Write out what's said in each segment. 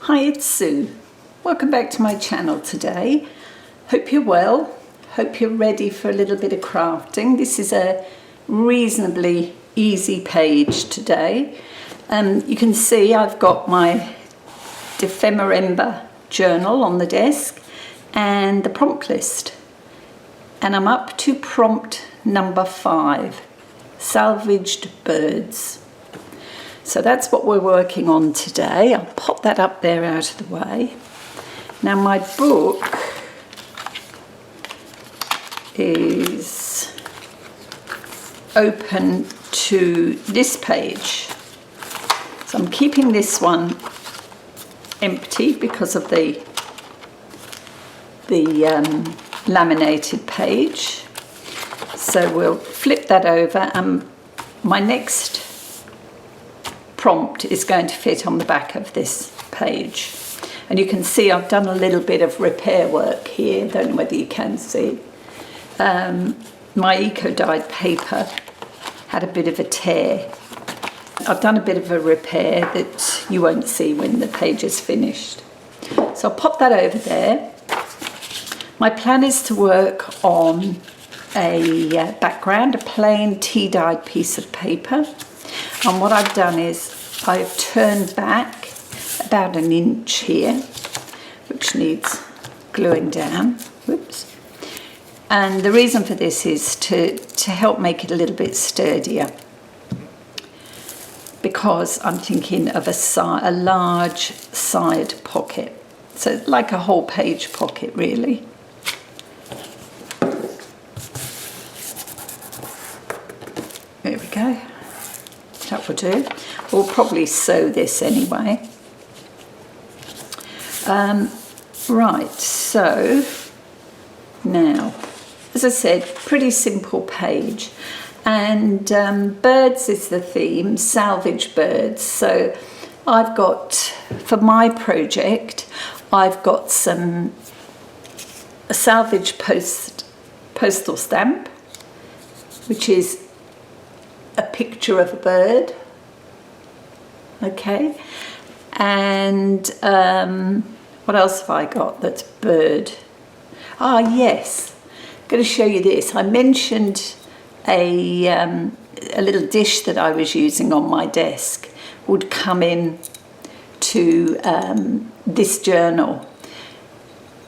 Hi, it's Sue. Welcome back to my channel today. Hope you're well. Hope you're ready for a little bit of crafting. This is a reasonably easy page today. You can see I've got my Dephemerember journal on the desk and the prompt list. And I'm up to prompt number 5, salvaged birds. So that's what we're working on today. I'll pop that up there out of the way. Now my book is open to this page. So I'm keeping this one empty because of the laminated page. So we'll flip that over, and my next prompt is going to fit on the back of this page. And you can see I've done a little bit of repair work here. Don't know whether you can see. My eco-dyed paper had a bit of a tear. I've done a bit of a repair that you won't see when the page is finished. So I'll pop that over there. My plan is to work on a background, a plain tea-dyed piece of paper. And what I've done is I've turned back about an inch here, which needs gluing down. Whoops. And the reason for this is to help make it a little bit sturdier, because I'm thinking of a large side pocket. So like a whole page pocket, really. There we go. That will do. We'll probably sew this anyway. Right, so now, as I said, pretty simple page. And birds is the theme, salvage birds. So I've got, for my project, I've got a salvage postal stamp, which is a picture of a bird, okay, and what else have I got that's bird? Ah, yes, I'm going to show you this. I mentioned a little dish that I was using on my desk would come in to this journal,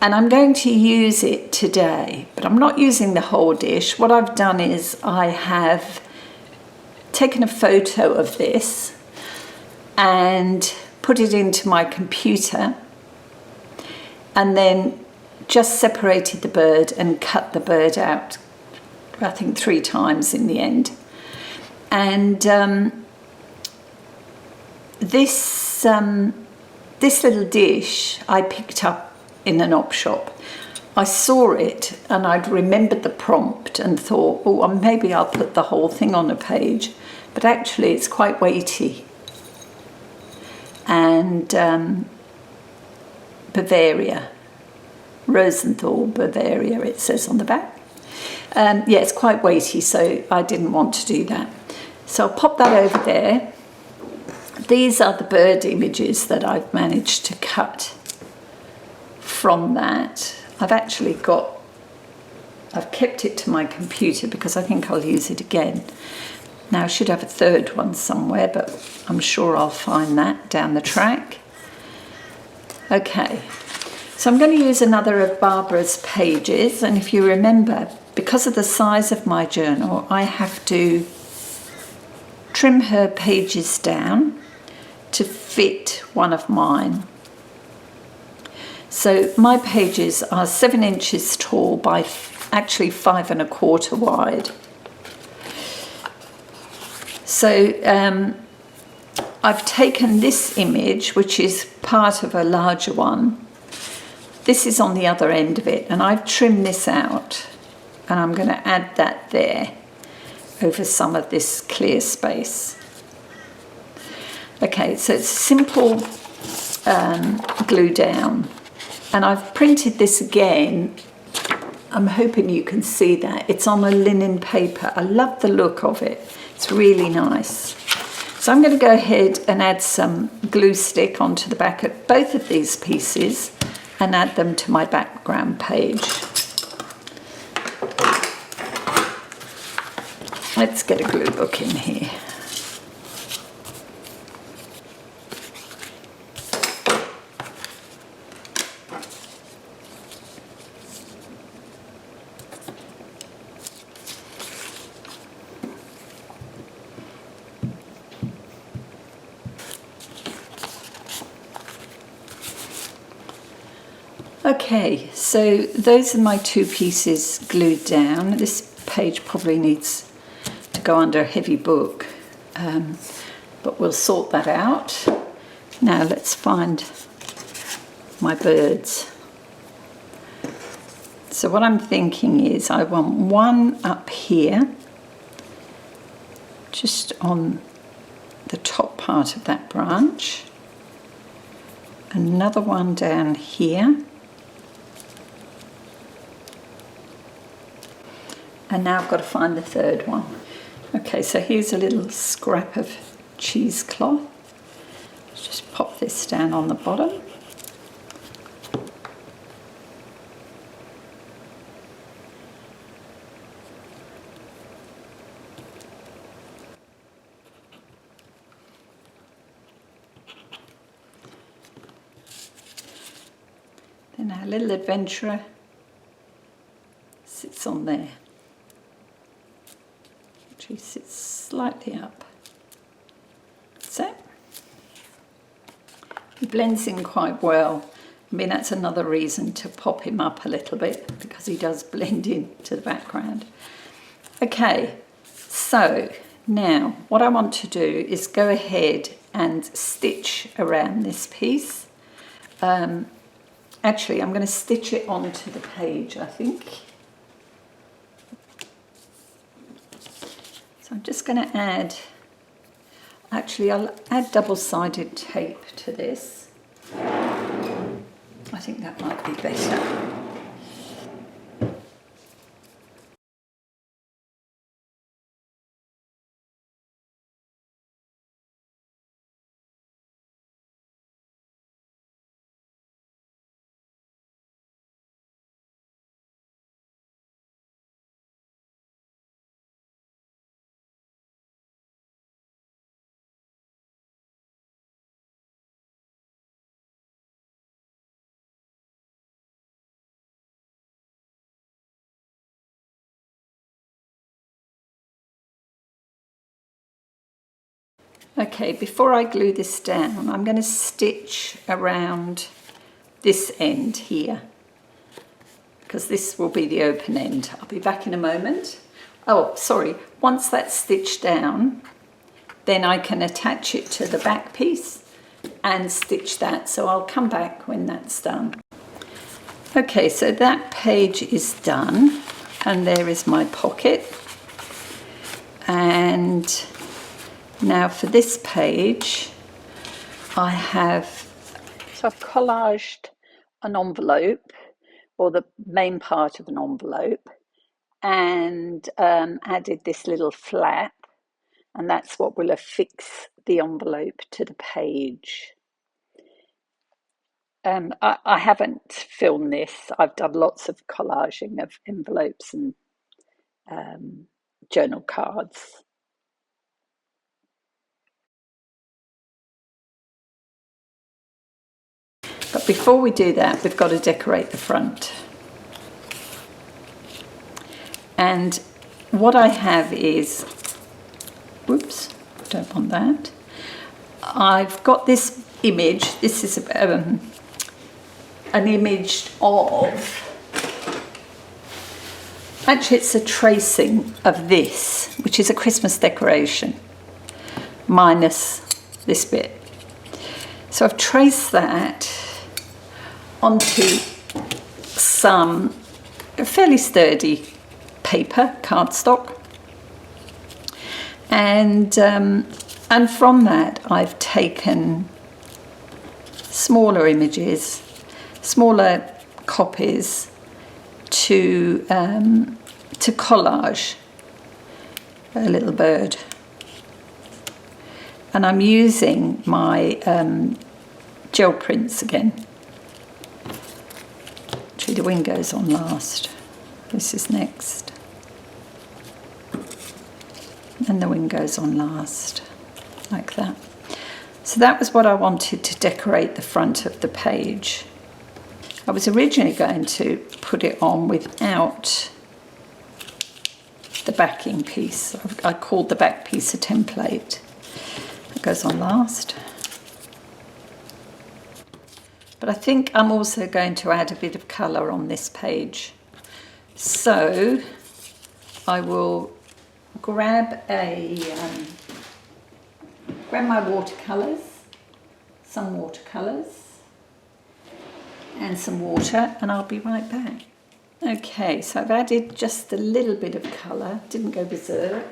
and I'm going to use it today, but I'm not using the whole dish. What I've done is I have taken a photo of this and put it into my computer, and then just separated the bird and cut the bird out, I think 3 times in the end. And this little dish I picked up in an op shop. I saw it and I'd remembered the prompt and thought, oh, maybe I'll put the whole thing on a page. But actually it's quite weighty. And Bavaria, Rosenthal, Bavaria, it says on the back. Yeah, it's quite weighty, so I didn't want to do that. So I'll pop that over there. These are the bird images that I've managed to cut from that. I've kept it to my computer because I think I'll use it again. Now I should have a third one somewhere, but I'm sure I'll find that down the track. Okay, so I'm going to use another of Barbara's pages, and if you remember, because of the size of my journal, I have to trim her pages down to fit one of mine. So my pages are 7 inches tall by actually 5 1/4 wide. So I've taken this image, which is part of a larger one. This is on the other end of it, and I've trimmed this out, and I'm going to add that there over some of this clear space. Okay, so it's simple glue down. And I've printed this again. I'm hoping you can see that. It's on a linen paper. I love the look of it. It's really nice. So I'm going to go ahead and add some glue stick onto the back of both of these pieces and add them to my background page. Let's get a glue book in here. Okay, so those are my two pieces glued down. This page probably needs to go under a heavy book, but we'll sort that out. Now let's find my birds. So what I'm thinking is I want one up here, just on the top part of that branch, another one down here, and now I've got to find the third one. Okay, so here's a little scrap of cheesecloth. Let's just pop this down on the bottom. Then our little adventurer sits on there. She sits slightly up. So he blends in quite well. I mean, that's another reason to pop him up a little bit, because he does blend in to the background. Okay, so now what I want to do is go ahead and stitch around this piece. Actually, I'm going to stitch it onto the page, I think. So I'm just going to add, actually I'll add double-sided tape to this. I think that might be better. Okay, before I glue this down, I'm going to stitch around this end here, because this will be the open end. I'll be back in a moment. Oh, sorry, once that's stitched down, then I can attach it to the back piece and stitch that. So I'll come back when that's done. Okay, so that page is done, and there is my pocket. And now for this page, I have, so I've collaged an envelope, or the main part of an envelope, and added this little flap, and that's what will affix the envelope to the page. I haven't filmed this. I've done lots of collaging of envelopes and journal cards. But before we do that, we've got to decorate the front. And what I have is, whoops, don't want that. I've got this image. This is an image of, actually it's a tracing of this, which is a Christmas decoration, minus this bit. So I've traced that onto some fairly sturdy paper, cardstock, and from that I've taken smaller images, smaller copies to collage a little bird. And I'm using my gel prints again. Actually, the wing goes on last. This is next. And the wing goes on last, like that. So that was what I wanted to decorate the front of the page. I was originally going to put it on without the backing piece. I called the back piece a template. It goes on last. But I think I'm also going to add a bit of colour on this page. So I will grab my watercolours, some watercolours, and some water, and I'll be right back. Okay, so I've added just a little bit of colour, didn't go berserk.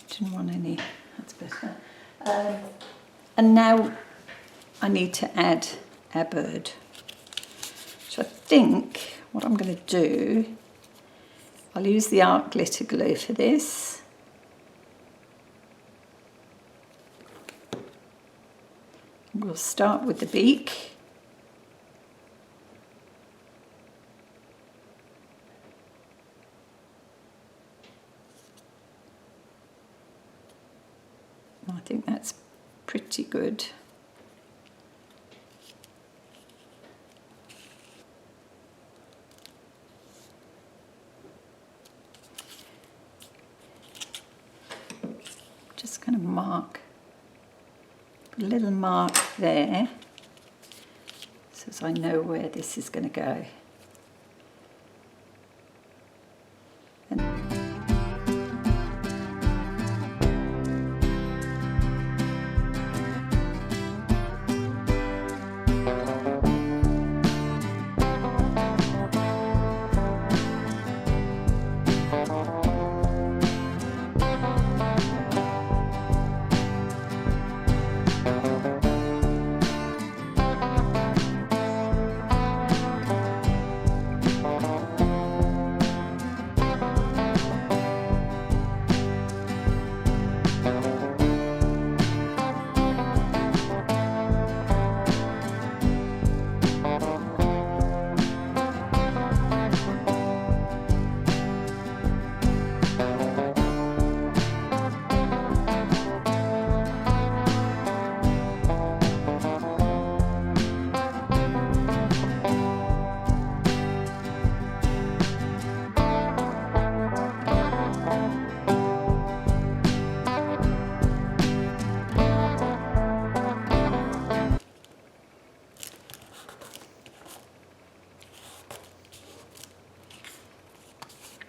Didn't want any, that's better. And now I need to add our bird. So I think what I'm going to do, I'll use the art glitter glue for this. We'll start with the beak. I think that's pretty good. Just going to mark a little mark there, so as I know where this is going to go.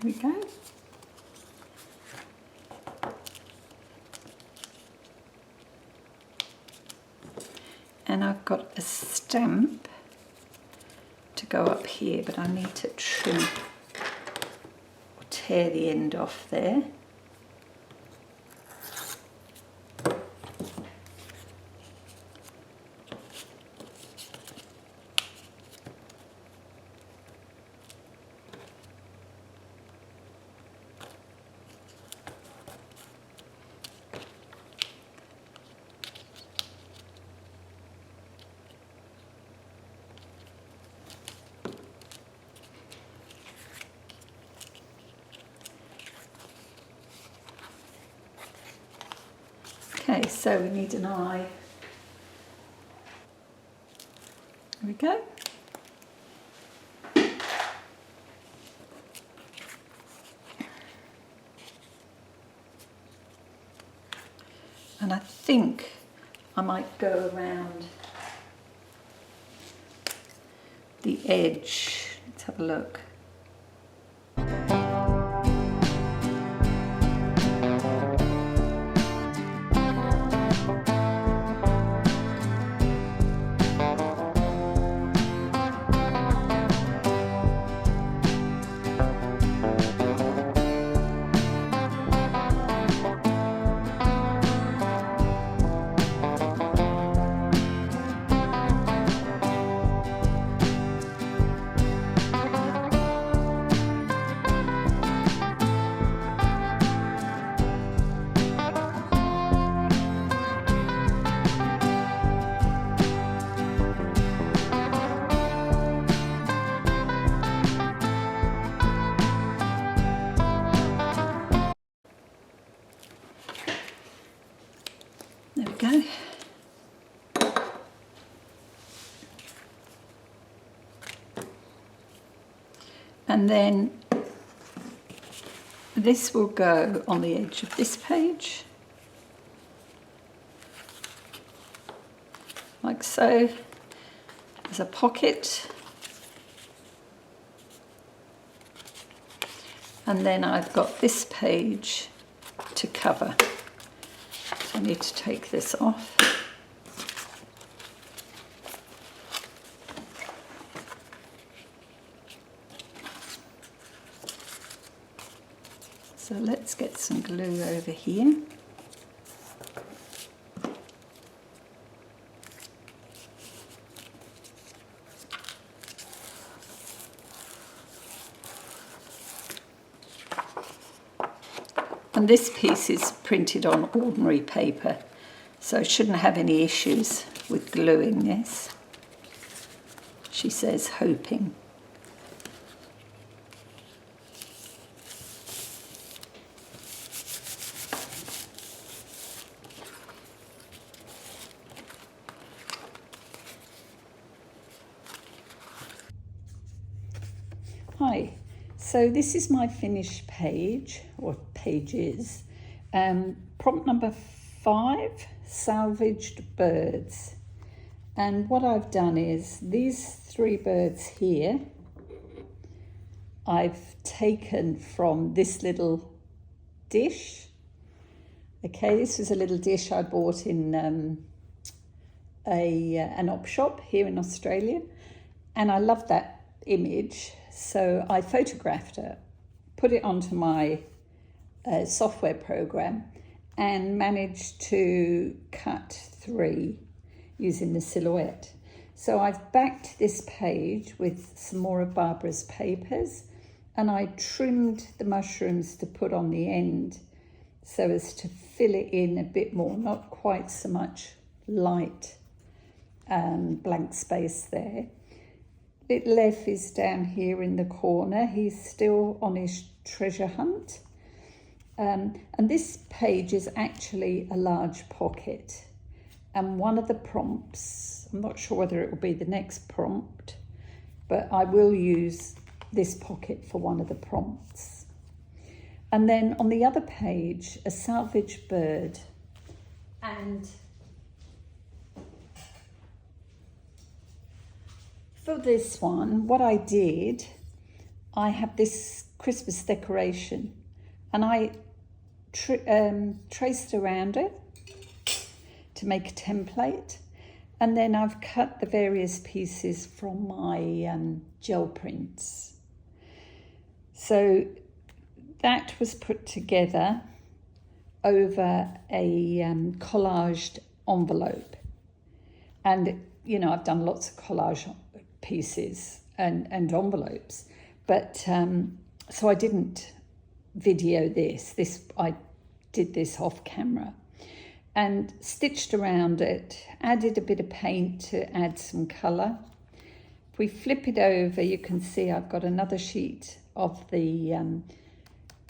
Here we go. And I've got a stamp to go up here, but I need to trim or tear the end off there. Okay, so we need an eye. There we go. And I think I might go around the edge. Let's have a look. go. And then this will go on the edge of this page, like so. There's a pocket, and then I've got this page to cover. So I need to take this off. So let's get some glue over here. And this piece is printed on ordinary paper, so I shouldn't have any issues with gluing this, she says, hoping. Hi, so this is my finished page, or pages. Prompt number 5, salvaged birds. And what I've done is these 3 birds here, I've taken from this little dish. Okay, this was a little dish I bought in an op shop here in Australia, and I loved that image. So I photographed it, put it onto my software program, and managed to cut 3 using the silhouette. So I've backed this page with some more of Barbara's papers, and I trimmed the mushrooms to put on the end so as to fill it in a bit more, not quite so much light blank space there. Little F is down here in the corner. He's still on his treasure hunt. And this page is actually a large pocket. And one of the prompts, I'm not sure whether it will be the next prompt, but I will use this pocket for one of the prompts. And then on the other page, a salvaged bird. And for this one, what I did, I have this Christmas decoration, and I traced around it to make a template, and then I've cut the various pieces from my gel prints. So that was put together over a collaged envelope, and you know, I've done lots of collage pieces and envelopes, but so I didn't video this. I did this off camera and stitched around it, added a bit of paint to add some colour. If we flip it over, you can see I've got another sheet of the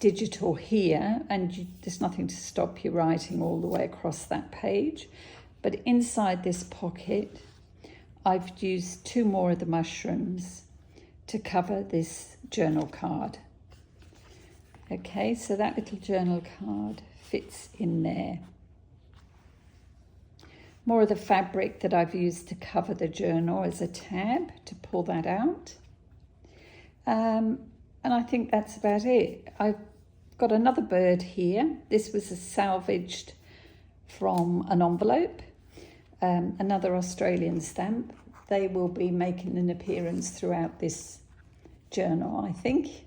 digital here, and there's nothing to stop you writing all the way across that page. But inside this pocket, I've used 2 more of the mushrooms to cover this journal card. Okay, so that little journal card fits in there. More of the fabric that I've used to cover the journal as a tab to pull that out. And I think that's about it. I've got another bird here. This was a salvaged from an envelope. Another Australian stamp. They will be making an appearance throughout this journal, I think.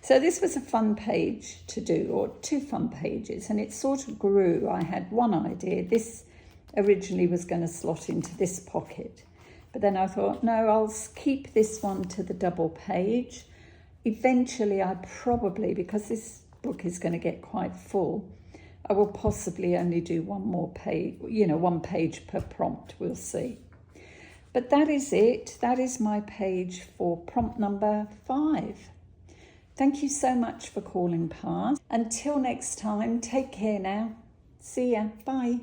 So this was a fun page to do, or 2 fun pages, and it sort of grew. I had one idea. This originally was going to slot into this pocket, but then I thought, no, I'll keep this one to the double page. Eventually, I probably, because this book is going to get quite full, I will possibly only do one more page, you know, 1 page per prompt, we'll see. But that is it. That is my page for prompt number 5. Thank you so much for calling past. Until next time, take care now. See ya. Bye.